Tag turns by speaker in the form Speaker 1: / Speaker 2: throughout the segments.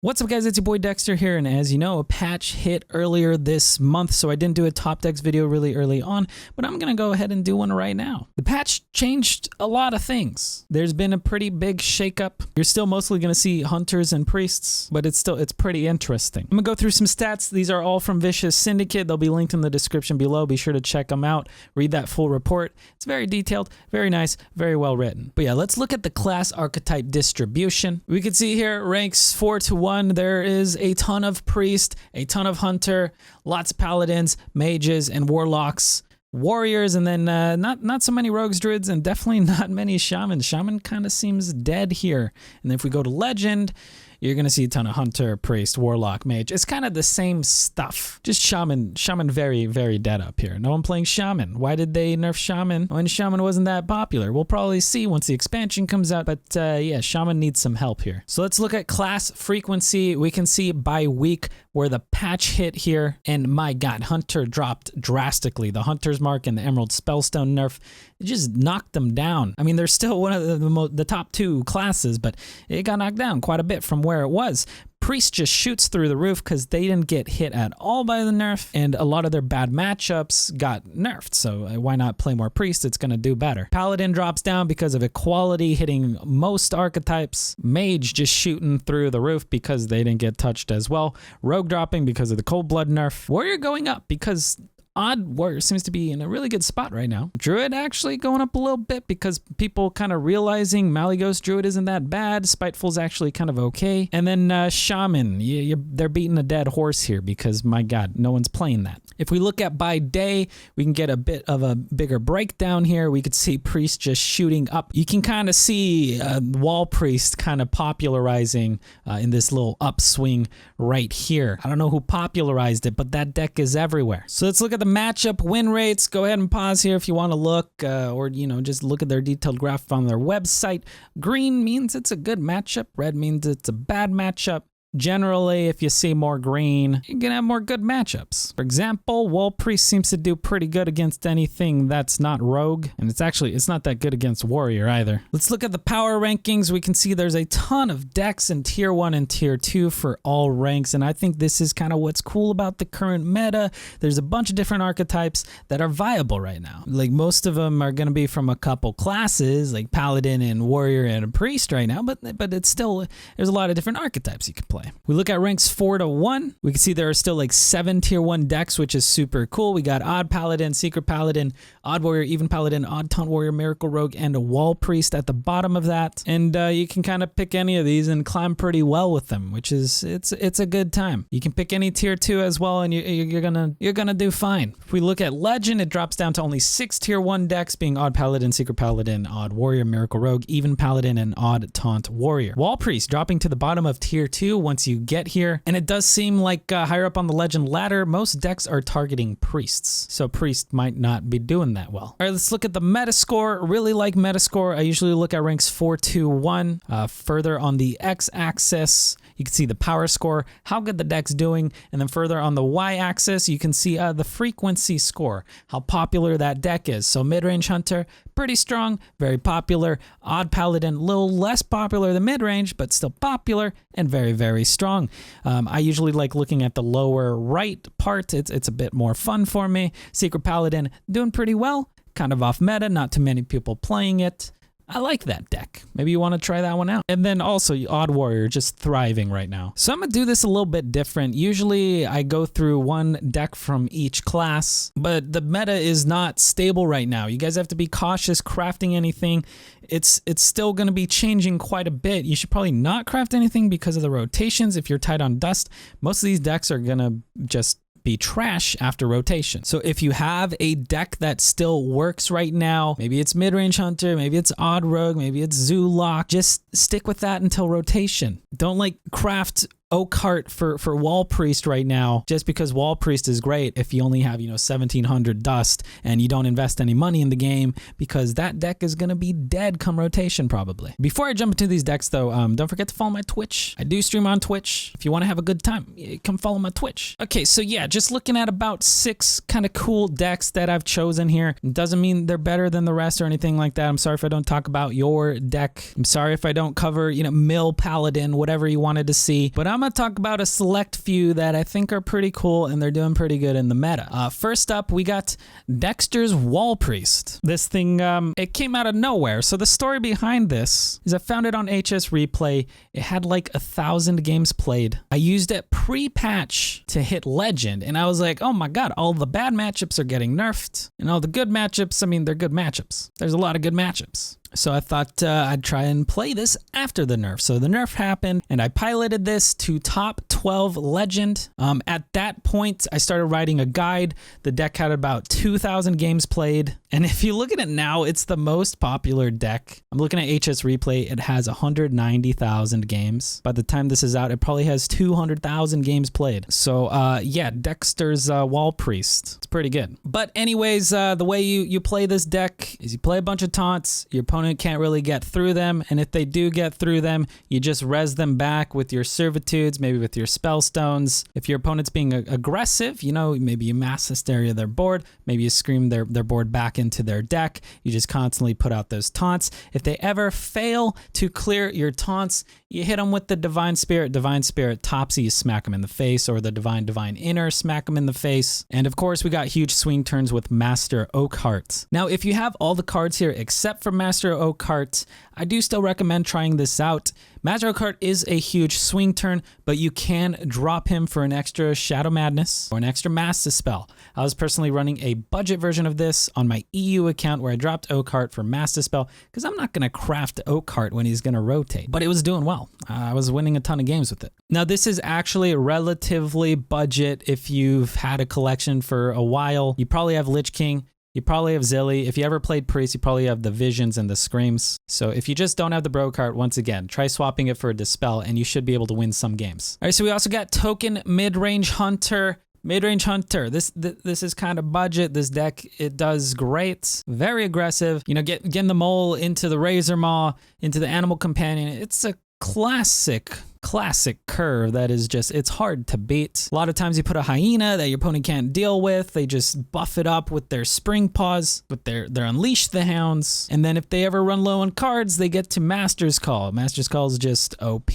Speaker 1: What's up guys, it's your boy Dexter here, and as you know, a patch hit earlier this month, so I didn't do a top decks video really early on, but I'm gonna go ahead and do one right now. The patch changed a lot of things. There's been a pretty big shakeup. You're still mostly gonna see hunters and priests, but it's pretty interesting. I'm gonna go through some stats. These are all from Vicious Syndicate. They'll be linked in the description below. Be sure to check them out. Read that full report. It's very detailed, very nice, very well written. But yeah, let's look at the class archetype distribution. We can see here ranks 4 to 1. There is a ton of priest, a ton of hunter, lots of paladins, mages, and warlocks, warriors, and then not so many rogues, druids, and definitely not many shamans. Shaman kind of seems dead here. And if we go to legend, you're gonna see a ton of hunter, priest, warlock, mage. It's kind of the same stuff. Just shaman very, very dead up here. No one playing shaman. Why did they nerf shaman when shaman wasn't that popular? We'll probably see once the expansion comes out, but yeah, shaman needs some help here. So let's look at class frequency. We can see by week where the patch hit here, and my god, hunter dropped drastically. The hunter's mark and the emerald spellstone nerf, it just knocked them down. I mean, they're still one of the top 2 classes, but it got knocked down quite a bit from where it was. Priest just shoots through the roof because they didn't get hit at all by the nerf, and a lot of their bad matchups got nerfed, so why not play more priest? It's going to do better. Paladin drops down because of equality, hitting most archetypes. Mage just shooting through the roof because they didn't get touched as well. Rogue dropping because of the cold blood nerf. Warrior going up because Odd Warrior seems to be in a really good spot right now. Druid actually going up a little bit because people kind of realizing Malygos Druid isn't that bad. Spiteful's actually kind of okay. And then Shaman, they're beating a dead horse here because, my god, no one's playing that. If we look at by day, we can get a bit of a bigger breakdown here. We could see Priest just shooting up. You can kind of see Wall Priest kind of popularizing in this little upswing right here. I don't know who popularized it, but that deck is everywhere. So let's look at the matchup win rates. Go ahead and pause here if you want to look, or just look at their detailed graph on their website. Green means it's a good matchup. Red means it's a bad matchup. Generally, if you see more green, you're gonna have more good matchups. For example, Wall Priest seems to do pretty good against anything that's not rogue, and it's not that good against warrior either. Let's look at the power rankings. We can see there's a ton of decks in tier 1 and tier 2 for all ranks, and I think this is kind of what's cool about the current meta. There's a bunch of different archetypes that are viable right now. Like, most of them are gonna be from a couple classes, like Paladin and warrior and a priest right now, but it's still, there's a lot of different archetypes you can play. We look at ranks 4 to 1. We can see there are still like 7 tier 1 decks, which is super cool. We got Odd Paladin, Secret Paladin, Odd Warrior, Even Paladin, Odd Taunt Warrior, Miracle Rogue, and a Wall Priest at the bottom of that. And you can kind of pick any of these and climb pretty well with them, which is, it's a good time. You can pick any tier 2 as well, and you're gonna do fine. If we look at Legend, it drops down to only 6 tier 1 decks, being Odd Paladin, Secret Paladin, Odd Warrior, Miracle Rogue, Even Paladin, and Odd Taunt Warrior. Wall Priest dropping to the bottom of tier 2 once you get here, and it does seem like higher up on the legend ladder, most decks are targeting priests, so priest might not be doing that well. All right, let's look at the metascore. Really like metascore. I usually look at ranks 4 to 1. Further on the x-axis, you can see the power score, how good the deck's doing, and then further on the y-axis, you can see the frequency score, how popular that deck is. So Midrange Hunter, pretty strong, very popular. Odd Paladin, a little less popular than Midrange, but still popular and very, very strong. I usually like looking at the lower right part. It's a bit more fun for me. Secret Paladin, doing pretty well, kind of off meta, not too many people playing it. I like that deck. Maybe you want to try that one out. And then also Odd Warrior, just thriving right now. So I'm gonna do this a little bit different. Usually I go through one deck from each class, but the meta is not stable right now. You guys have to be cautious crafting anything. It's still gonna be changing quite a bit. You should probably not craft anything because of the rotations. If you're tight on dust, most of these decks are gonna just be trash after rotation. So if you have a deck that still works right now, maybe it's Midrange Hunter, maybe it's Odd Rogue, maybe it's Zoolock, just stick with that until rotation. Don't like craft Oak Heart for Wall Priest right now just because Wall Priest is great if you only have 1700 dust and you don't invest any money in the game, because that deck is gonna be dead come rotation probably. Before I jump into these decks though, don't forget to follow my Twitch. I do stream on Twitch. If you want to have a good time, come follow my Twitch. Okay, so yeah, just looking at about 6 kind of cool decks that I've chosen here. Doesn't mean they're better than the rest or anything like that. I'm sorry if I don't talk about your deck. I'm sorry if I don't cover Mill Paladin, whatever you wanted to see, but I'm gonna talk about a select few that I think are pretty cool and they're doing pretty good in the meta. First up, we got Dexter's Wall Priest. This thing, it came out of nowhere. So the story behind this is I found it on HS Replay. It had like 1,000 games played. I used it pre-patch to hit Legend, and I was like, oh my god, all the bad matchups are getting nerfed, and all the good matchups, I mean, they're good matchups. There's a lot of good matchups. So I thought I'd try and play this after the nerf. So the nerf happened, and I piloted this to top 12 Legend. At that point, I started writing a guide. The deck had about 2,000 games played. And if you look at it now, it's the most popular deck. I'm looking at HS Replay. It has 190,000 games. By the time this is out, it probably has 200,000 games played. So yeah, Dexter's Wall Priest. It's pretty good. But anyways, the way you play this deck is you play a bunch of taunts. Your opponent can't really get through them, and if they do get through them, you just res them back with your servitudes, maybe with your spell stones. If your opponent's being aggressive, you know, maybe you mass hysteria their board, maybe you scream their board back into their deck. You just constantly put out those taunts. If they ever fail to clear your taunts, you hit them with the Divine Spirit Topsy, you smack them in the face, or the Divine Inner, smack them in the face. And of course, we got huge swing turns with Master Oakheart. Now, if you have all the cards here except for Master Oakheart, I do still recommend trying this out. Master Oakheart is a huge swing turn, but you can drop him for an extra Shadow Madness or an extra Master Spell. I was personally running a budget version of this on my EU account where I dropped Oakheart for Master Spell because I'm not going to craft Oakheart when he's going to rotate, but it was doing well. I was winning a ton of games with it. Now, this is actually relatively budget if you've had a collection for a while. You probably have Lich King. You probably have Zilly. If you ever played Priest, you probably have the Visions and the Screams. So if you just don't have the Brocart, once again, try swapping it for a Dispel and you should be able to win some games. All right, so we also got Token Midrange Hunter. Midrange Hunter, this is kind of budget. This deck, it does great. Very aggressive. You know, getting the mole into the Razor Maw, into the Animal Companion. It's a classic curve that is just, it's hard to beat. A lot of times you put a Hyena that your opponent can't deal with. They just buff it up with their Spring Paws, with their Unleash the Hounds. And then if they ever run low on cards, they get to Master's Call. Master's Call is just OP.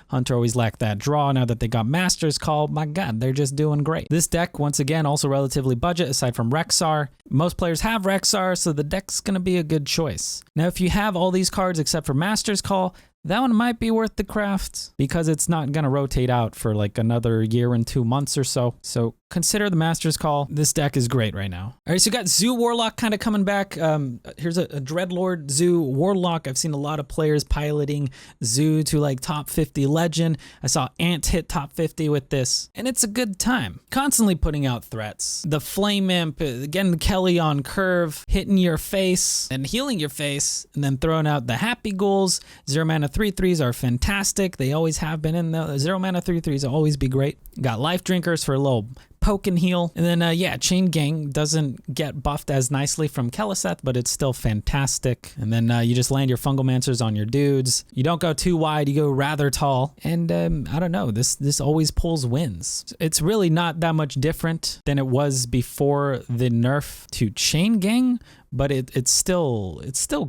Speaker 1: Hunter always lacked that draw. Now that they got Master's Call, my god, they're just doing great. This deck, once again, also relatively budget aside from Rexar. Most players have Rexar, so the deck's gonna be a good choice. Now, if you have all these cards except for Master's Call, that one might be worth the craft because it's not going to rotate out for like another year and 2 months or so. So consider the Master's Call. This deck is great right now. All right, so we got Zoo Warlock kind of coming back. Here's a Dreadlord Zoo Warlock. I've seen a lot of players piloting Zoo to like top 50 Legend. I saw Ant hit top 50 with this, and it's a good time. Constantly putting out threats. The Flame Imp, getting Kelly on curve, hitting your face and healing your face, and then throwing out the Happy Ghouls. 0 mana 3/3s are fantastic. They always have been in the 0 mana 3/3s will always be great. Got Life Drinkers for a little poke and heal. And then, yeah, Chain Gang doesn't get buffed as nicely from Keleseth, but it's still fantastic. And then you just land your Fungalmancers on your dudes. You don't go too wide, you go rather tall. And I don't know, this always pulls wins. It's really not that much different than it was before the nerf to Chain Gang, but it's still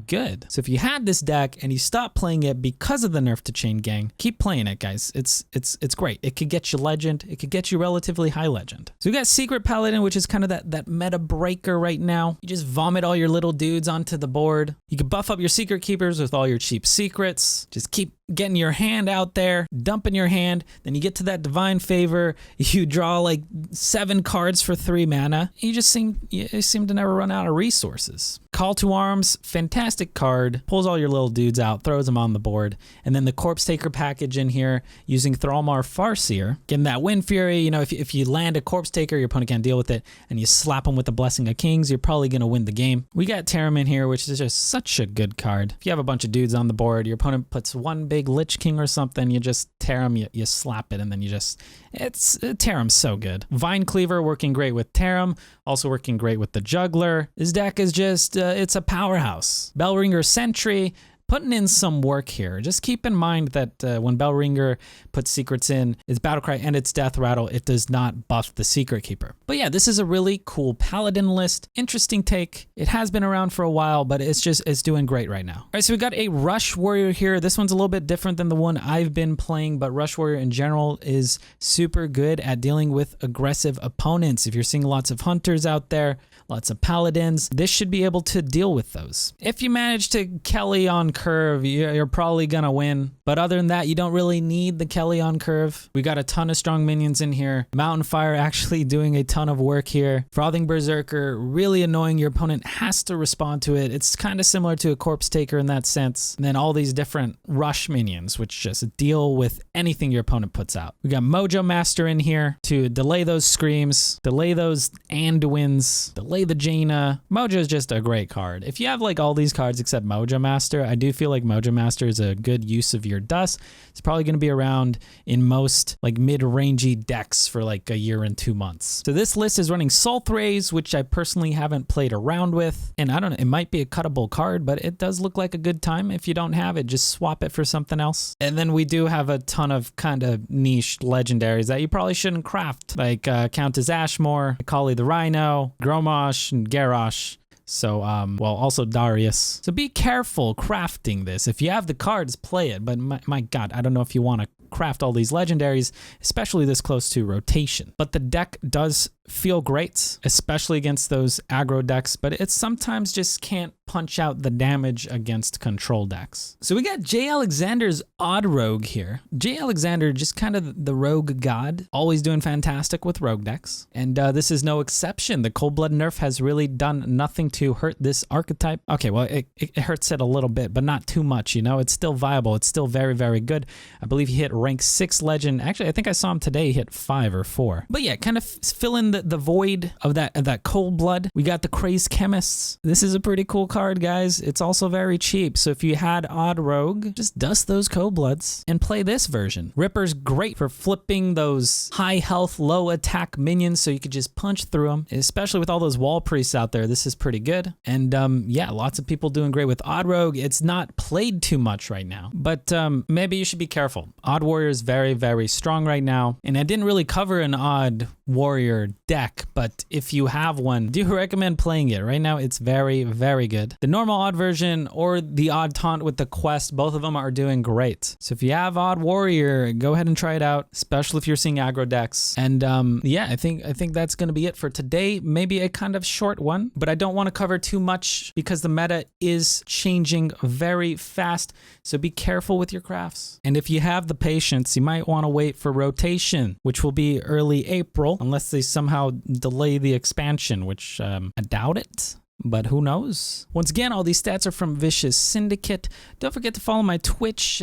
Speaker 1: good. So if you had this deck and you stopped playing it because of the nerf to Chain Gang, keep playing it, guys. It's great. It could get you Legend. It could get you relatively high Legend. So we got Secret Paladin, which is kind of that meta breaker right now. You just vomit all your little dudes onto the board. You can buff up your Secret Keepers with all your cheap secrets. Just keep getting your hand out there, dumping your hand. Then you get to that Divine Favor. You draw like 7 cards for 3 mana. You seem to never run out of resources. Call to Arms, fantastic card. Pulls all your little dudes out, throws them on the board. And then the Corpsetaker package in here using Thrallmar Farseer. Getting that Wind Fury. You know, if you land a Corpsetaker, your opponent can't deal with it, and you slap them with the Blessing of Kings, you're probably going to win the game. We got Tarim in here, which is just such a good card. If you have a bunch of dudes on the board, your opponent puts one big Lich King or something, you just tear him, you slap it, and then you just, Tarim's so good. Vine Cleaver working great with Tarim, also working great with the Juggler. This deck is just, it's a powerhouse. Bellringer Sentry, putting in some work here. Just keep in mind that when Bellringer puts secrets in its Battlecry and its Death Rattle, it does not buff the Secret Keeper. But yeah, this is a really cool Paladin list. Interesting take. It has been around for a while, but it's doing great right now. All right, so we got a Rush Warrior here. This one's a little bit different than the one I've been playing, but Rush Warrior in general is super good at dealing with aggressive opponents. If you're seeing lots of Hunters out there, lots of Paladins, this should be able to deal with those. If you manage to Kelly on curve, you're probably gonna win. But other than that, you don't really need the Kelly on curve. We got a ton of strong minions in here. Mountain Fire actually doing a ton of work here. Frothing Berserker, really annoying. Your opponent has to respond to it. It's kind of similar to a Corpsetaker in that sense. And then all these different rush minions, which just deal with anything your opponent puts out. We got Mojo Master in here to delay those screams, delay those Anduins, delay the Jaina. Mojo is just a great card. If you have like all these cards except Mojo Master, I do feel like Mojo Master is a good use of your dust. It's probably going to be around in most like mid-rangey decks for like a year and 2 months. So this list is running Sulthraze, which I personally haven't played around with. And I don't know, it might be a cuttable card, but it does look like a good time. If you don't have it, just swap it for something else. And then we do have a ton of kind of niche legendaries that you probably shouldn't craft, like Countess Ashmore, Kali the Rhino, Gromosh, and Garrosh. So, well, also Darius. So be careful crafting this. If you have the cards, play it. But my God, I don't know if you want to craft all these legendaries, especially this close to rotation. But the deck does feel great, especially against those aggro decks, but it sometimes just can't punch out the damage against control decks. So we got Jay Alexander's Odd Rogue here. Jay Alexander, just kind of the rogue god, always doing fantastic with rogue decks. And this is no exception. The Cold Blood nerf has really done nothing to hurt this archetype. Okay, well, it hurts it a little bit, but not too much, you know? It's still viable. It's still very, very good. I believe he hit rank 6 legend. Actually, I think I saw him today. He hit 5 or 4. But yeah, kind of fill in the void of that Cold Blood. We got the Crazed Chemists. This is a pretty cool card, guys. It's also very cheap. So if you had Odd Rogue, just dust those Cold Bloods and play this version. Ripper's great for flipping those high health, low attack minions so you could just punch through them, especially with all those wall priests out there. This is pretty good. And yeah, lots of people doing great with Odd Rogue. It's not played too much right now, but maybe you should be careful. Odd Warrior is very, very strong right now. And I didn't really cover an Odd Warrior deck, but if you have one, do recommend playing it. Right now, it's very, very good. The normal Odd version or the Odd Taunt with the quest, both of them are doing great. So if you have Odd Warrior, go ahead and try it out, especially if you're seeing aggro decks. And yeah, I think that's going to be it for today. Maybe a kind of short one, but I don't want to cover too much because the meta is changing very fast. So be careful with your crafts. And if you have the patience, you might want to wait for rotation, which will be early April, unless they somehow delay the expansion, which I doubt it. But who knows? Once again, all these stats are from Vicious Syndicate. Don't forget to follow my Twitch.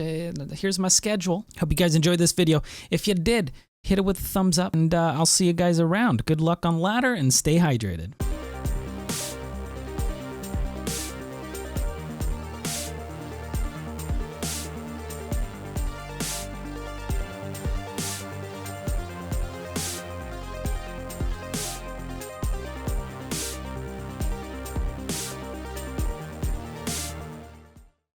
Speaker 1: Here's my schedule. Hope you guys enjoyed this video. If you did, hit it with a thumbs up, and I'll see you guys around. Good luck on ladder and stay hydrated.